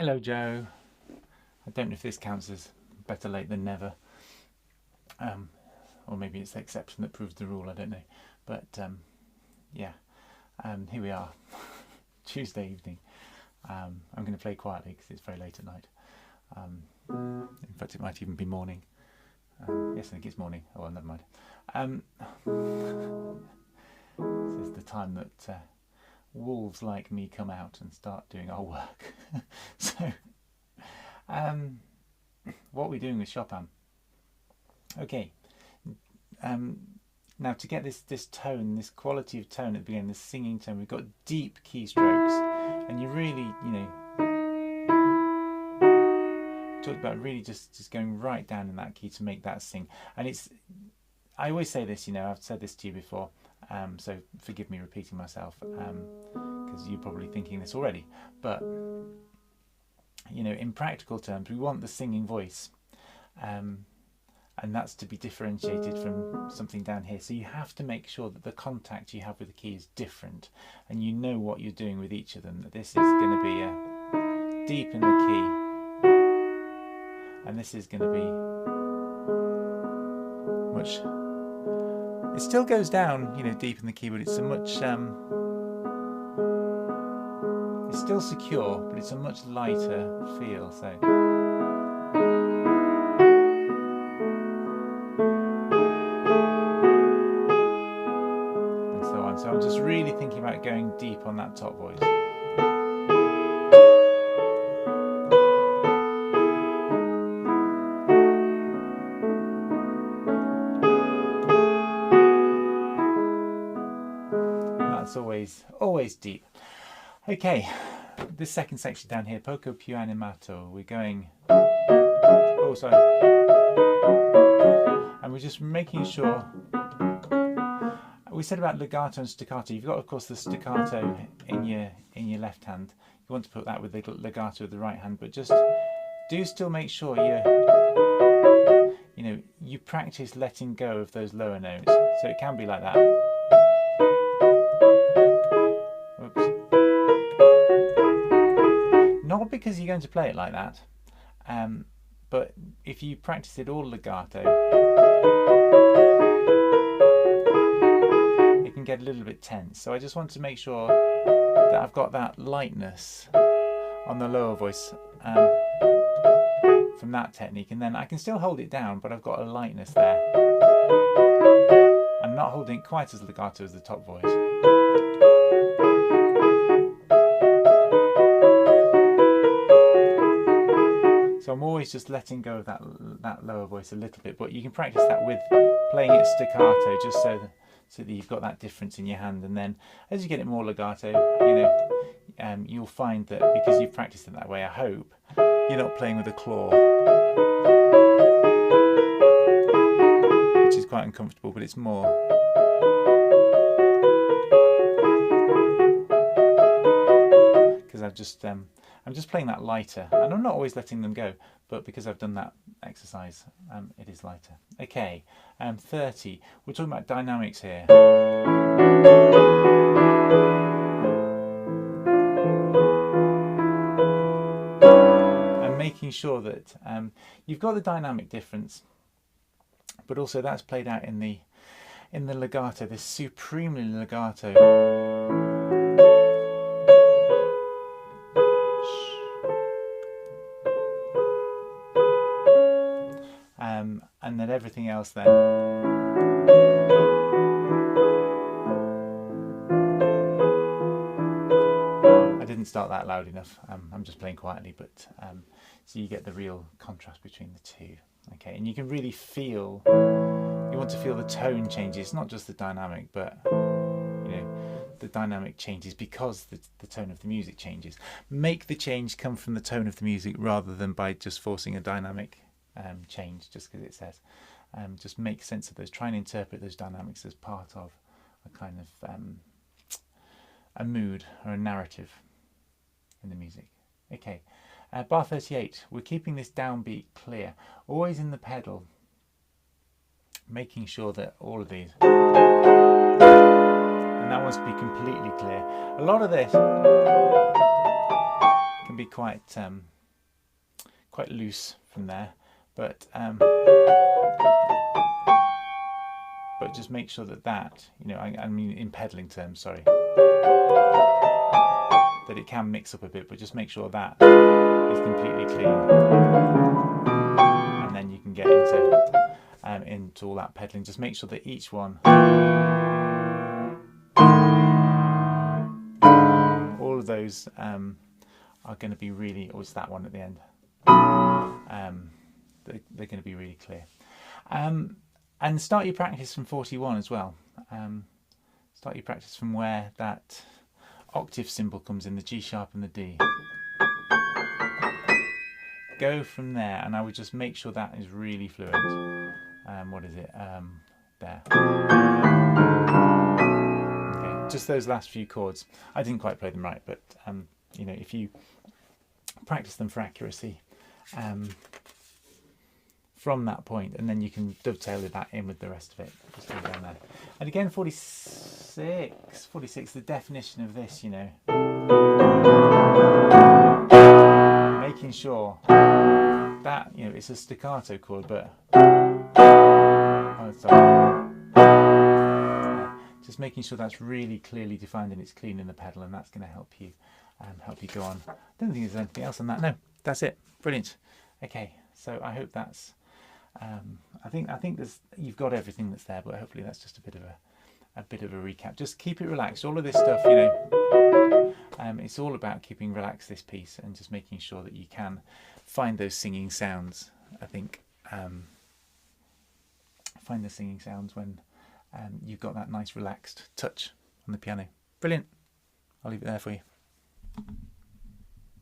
Hello, Joe. I don't know if this counts as better late than never. Or maybe it's the exception that proves the rule, I don't know. But yeah, here we are, Tuesday evening. I'm going to play quietly because it's very late at night. In fact, it might even be morning. Yes, I think it's morning. Oh, well, never mind. This is the time that wolves like me come out and start doing our work. So, what are we doing with Chopin? Okay. Now, to get this tone, this quality of tone at the beginning, this singing tone, we've got deep keystrokes, and you really, talked about really just going right down in that key to make that sing. And I always say this, I've said this to you before, so forgive me repeating myself, because you're probably thinking this already. But in practical terms, we want the singing voice, and that's to be differentiated from something down here. So you have to make sure that the contact you have with the key is different, and you know what you're doing with each of them. That this is going to be a deep in the key, and this is going to be much. It still goes down, deep in the key, but it's a much. It's still secure, but it's a much lighter feel. So. So I'm just really thinking about going deep on that top voice. And that's always deep. Okay, this second section down here, poco più animato, we're going, oh sorry, and we're just making sure. We said about legato and staccato. You've got, of course, the staccato in your left hand. You want to put that with the legato of the right hand, but just do still make sure you practice letting go of those lower notes. So it can be like that. Oops. Not because you're going to play it like that, but if you practice it all legato, get a little bit tense. So I just want to make sure that I've got that lightness on the lower voice from that technique, and then I can still hold it down, but I've got a lightness there. I'm not holding it quite as legato as the top voice. So I'm always just letting go of that lower voice a little bit, but you can practice that with playing it staccato, just so that you've got that difference in your hand. And then as you get it more legato, you'll find that because you've practiced it that way, I hope, you're not playing with a claw, which is quite uncomfortable, but it's more. Because I'm just playing that lighter, and I'm not always letting them go, but because I've done that exercise, it is lighter. Okay, 30. We're talking about dynamics here. And making sure that you've got the dynamic difference, but also that's played out in the legato, this supremely legato. And then everything else then. I didn't start that loud enough. I'm just playing quietly, but so you get the real contrast between the two. Okay, and you can really feel, you want to feel the tone changes, not just the dynamic, but the dynamic changes because the tone of the music changes. Make the change come from the tone of the music rather than by just forcing a dynamic change just because it says. Just make sense of those. Try and interpret those dynamics as part of a kind of a mood or a narrative in the music. Okay, bar 38. We're keeping this downbeat clear, always in the pedal, making sure that all of these, and that must be completely clear. A lot of this can be quite quite loose from there, but just make sure that you know, I mean in pedaling terms, sorry, that it can mix up a bit, but just make sure that is completely clean, and then you can get into all that pedaling. Just make sure that each one, all of those are going to be really, or it's that one at the end, they're going to be really clear. And start your practice from 41 as well. Start your practice from where that octave symbol comes in, the G sharp and the D. Go from there, and I would just make sure that is really fluent. What is it? There. Okay, just those last few chords. I didn't quite play them right, but you know, if you practice them for accuracy from that point, and then you can dovetail that in with the rest of it. Just go down there. And again, 46, the definition of this, you know, making sure that, you know, it's a staccato chord, but just making sure that's really clearly defined and it's clean in the pedal, and that's going to help you go on. I don't think there's anything else on that. No, that's it. Brilliant. Okay, so I hope that's I think you've got everything that's there, but hopefully that's just a bit of a recap. Just keep it relaxed. All of this stuff, you know, it's all about keeping relaxed, this piece, and just making sure that you can find those singing sounds. I think find the singing sounds when you've got that nice relaxed touch on the piano. Brilliant. I'll leave it there for you.